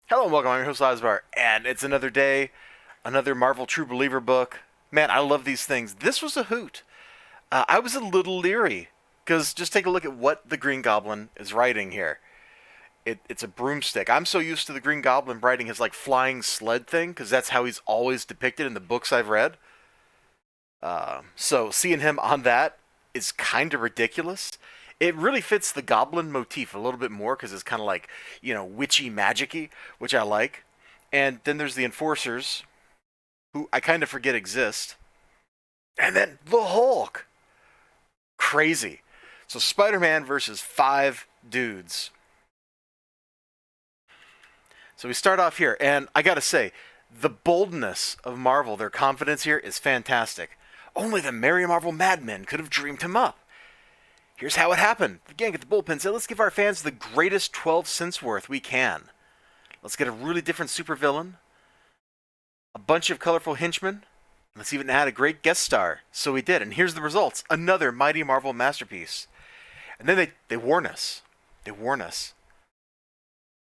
Hello and welcome. I'm your host Elizibar, and it's another day, another Marvel True Believer book. Man, I love these things. This was a hoot. I was a little leery because just take a look at what the Green Goblin is writing here. It's a broomstick. I'm so used to the Green Goblin writing his like flying sled thing because that's how he's always depicted in the books I've read. So seeing him on that is kind of ridiculous. It really fits the goblin motif a little bit more because it's kind of like, witchy magicy, which I like. And then there's the enforcers, who I kind of forget exist. And then the Hulk. Crazy. So Spider-Man versus five dudes. So we start off here, and I gotta say, the boldness of Marvel, their confidence here is fantastic. Only the Merry Marvel madmen could have dreamed him up. Here's how it happened. The gang at the bullpen said, let's give our fans the greatest 12 cents worth we can. Let's get a really different supervillain, a bunch of colorful henchmen, let's even add a great guest star. So we did, and here's the results. Another Mighty Marvel masterpiece. And then they warn us. They warn us.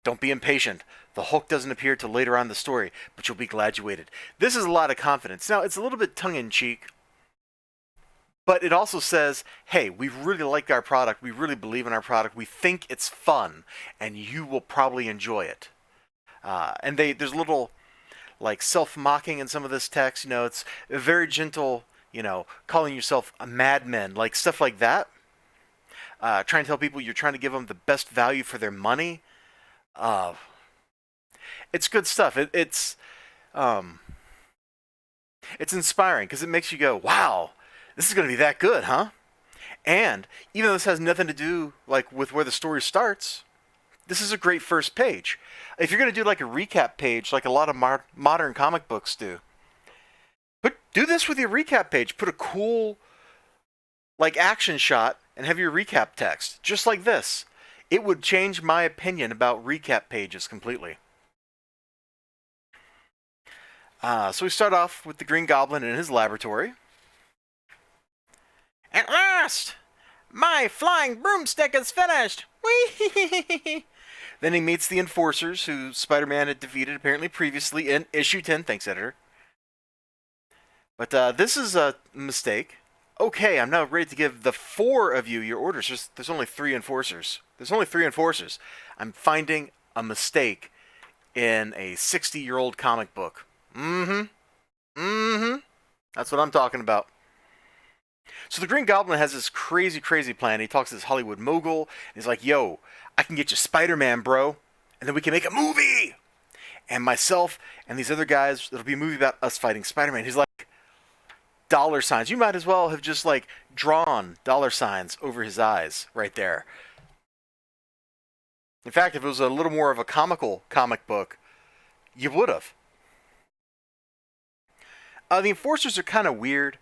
Don't be impatient. The Hulk doesn't appear till later on in the story, but you'll be glad you waited. This is a lot of confidence. Now, it's a little bit tongue-in-cheek, but it also says, hey, we really like our product. We really believe in our product. We think it's fun, and you will probably enjoy it. And there's a little like self-mocking in some of this text. It's a very gentle, calling yourself a madman, like stuff like that. Trying to tell people you're trying to give them the best value for their money. It's good stuff. It's inspiring because it makes you go, wow, this is going to be that good, huh? And even though this has nothing to do like with where the story starts, this is a great first page. If you're going to do like a recap page, like a lot of modern comic books do, do this with your recap page. Put a cool like action shot and have your recap text, just like this. It would change my opinion about recap pages completely. So we start off with the Green Goblin in his laboratory. At last! My flying broomstick is finished! Whee! Then he meets the enforcers, who Spider-Man had defeated apparently previously in issue 10. Thanks, editor. But this is a mistake. Okay, I'm now ready to give the four of you your orders. There's only three enforcers. I'm finding a mistake in a 60-year-old comic book. That's what I'm talking about. So the Green Goblin has this crazy, crazy plan. He talks to this Hollywood mogul, and he's like, yo, I can get you Spider-Man, bro, and then we can make a movie. And myself and these other guys, it'll be a movie about us fighting Spider-Man. He's like, dollar signs. You might as well have just like drawn dollar signs over his eyes right there. In fact, if it was a little more of a comical comic book, you would have. The Enforcers are kind of weird,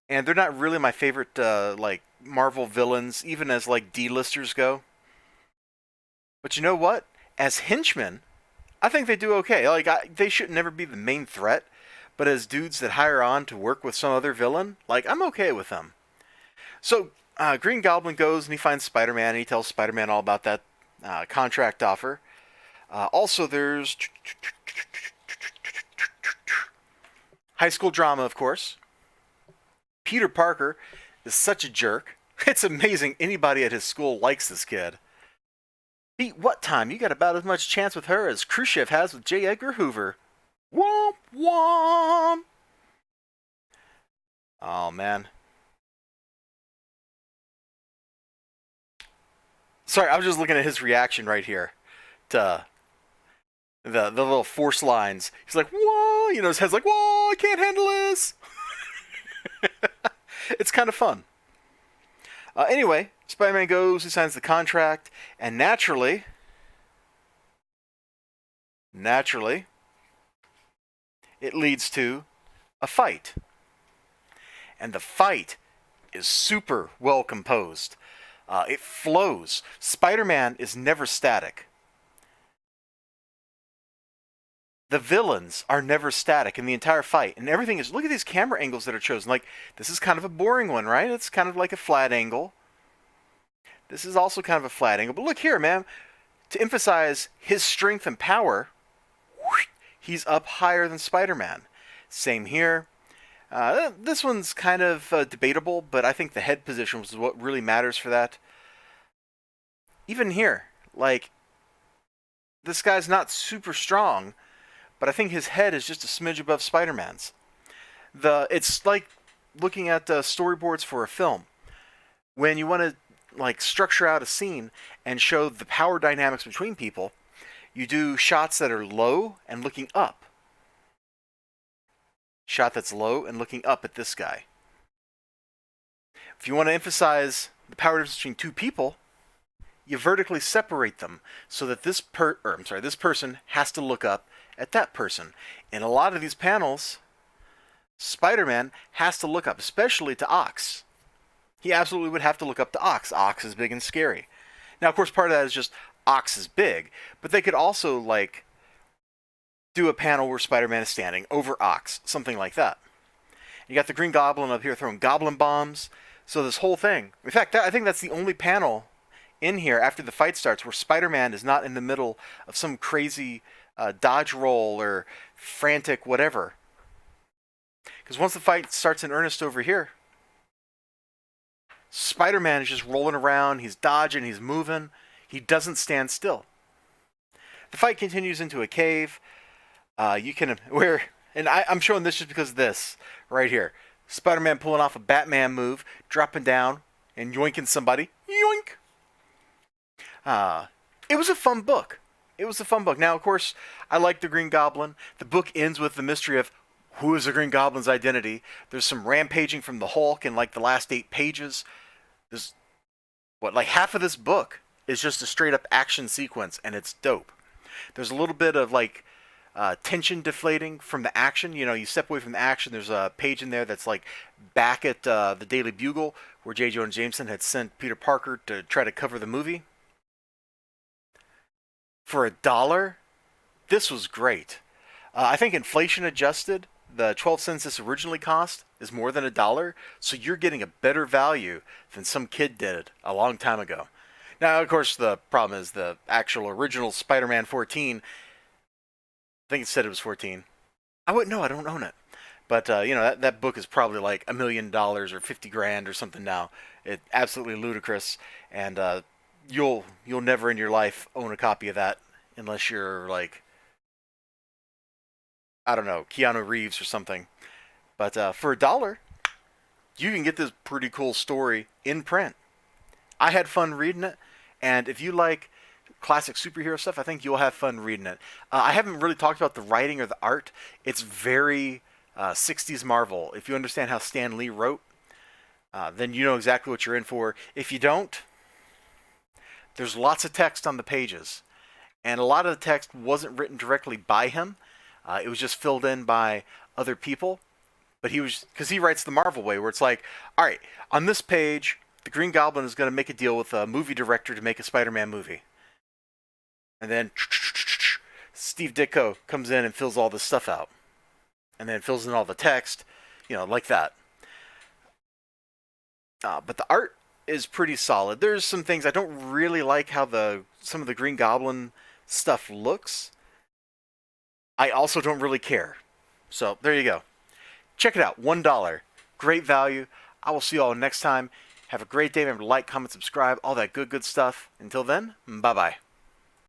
and they're not really my favorite like Marvel villains, even as like D-listers go. But you know what? As henchmen, I think they do okay. Like they should never be the main threat, but as dudes that hire on to work with some other villain, like I'm okay with them. So Green Goblin goes and he finds Spider-Man, and he tells Spider-Man all about that contract offer. Also, there's high school drama, of course. Peter Parker is such a jerk. It's amazing anybody at his school likes this kid. Beat what time? You got about as much chance with her as Khrushchev has with J. Edgar Hoover. Womp womp! Oh, man. Sorry, I was just looking at his reaction right here to the little force lines. He's like, whoa! His head's like, whoa, I can't handle this! It's kind of fun. Anyway, Spider-Man goes, he signs the contract, and naturally, it leads to a fight. And the fight is super well composed. It flows. Spider-Man is never static. The villains are never static in the entire fight, and everything is. Look at these camera angles that are chosen. Like, this is kind of a boring one, right? It's kind of like a flat angle. This is also kind of a flat angle. But look here, man. To emphasize his strength and power, he's up higher than Spider-Man. Same here. This one's kind of debatable, but I think the head position was what really matters for that. Even here, like, this guy's not super strong, but I think his head is just a smidge above Spider-Man's. It's like looking at storyboards for a film. When you want to like structure out a scene and show the power dynamics between people, you do shots that are low and looking up. Shot that's low and looking up at this guy. If you want to emphasize the power difference between two people, you vertically separate them so that this person has to look up at that person. In a lot of these panels, Spider-Man has to look up, especially to Ox. He absolutely would have to look up to Ox. Ox is big and scary. Now, of course, part of that is just Ox is big, but they could also, like, do a panel where Spider-Man is standing over Ox, something like that. You got the Green Goblin up here throwing goblin bombs. So this whole thing, in fact, I think that's the only panel in here after the fight starts where Spider-Man is not in the middle of some crazy dodge roll or frantic whatever. Because once the fight starts in earnest over here, Spider-Man is just rolling around, he's dodging, he's moving, he doesn't stand still. The fight continues into a cave. I'm showing this just because of this right here. Spider-Man pulling off a Batman move, dropping down and yoinking somebody. Yoink! It was a fun book. Now, of course, I like the Green Goblin. The book ends with the mystery of who is the Green Goblin's identity. There's some rampaging from the Hulk in like the last 8 pages. There's like half of this book is just a straight up action sequence, and it's dope. There's a little bit of like tension deflating from the action. You know, you step away from the action. There's a page in there that's like back at the Daily Bugle where J. Jonah Jameson had sent Peter Parker to try to cover the movie. For $1, this was great. I think inflation adjusted, the 12 cents this originally cost is more than $1, so you're getting a better value than some kid did a long time ago. Now, of course, the problem is the actual original Spider-Man 14, I think it said it was 14. I wouldn't know, I don't own it. But, that book is probably like $1 million or 50 grand or something now. It's absolutely ludicrous, and you'll never in your life own a copy of that unless you're like, I don't know, Keanu Reeves or something. But for $1, you can get this pretty cool story in print. I had fun reading it, and if you like classic superhero stuff, I think you'll have fun reading it. I haven't really talked about the writing or the art. It's very 60s Marvel. If you understand how Stan Lee wrote, then you know exactly what you're in for. If you don't, there's lots of text on the pages, and a lot of the text wasn't written directly by him. It was just filled in by other people, but because he writes the Marvel way, where it's like, all right, on this page, the Green Goblin is going to make a deal with a movie director to make a Spider-Man movie, and then Steve Ditko comes in and fills all this stuff out, and then fills in all the text, like that. But the art is pretty solid. There's some things I don't really like how some of the Green Goblin stuff looks. I also don't really care. So there you go. Check it out. $1. Great value. I will see you all next time. Have a great day. Remember to like, comment, subscribe, all that good stuff. Until then, bye-bye.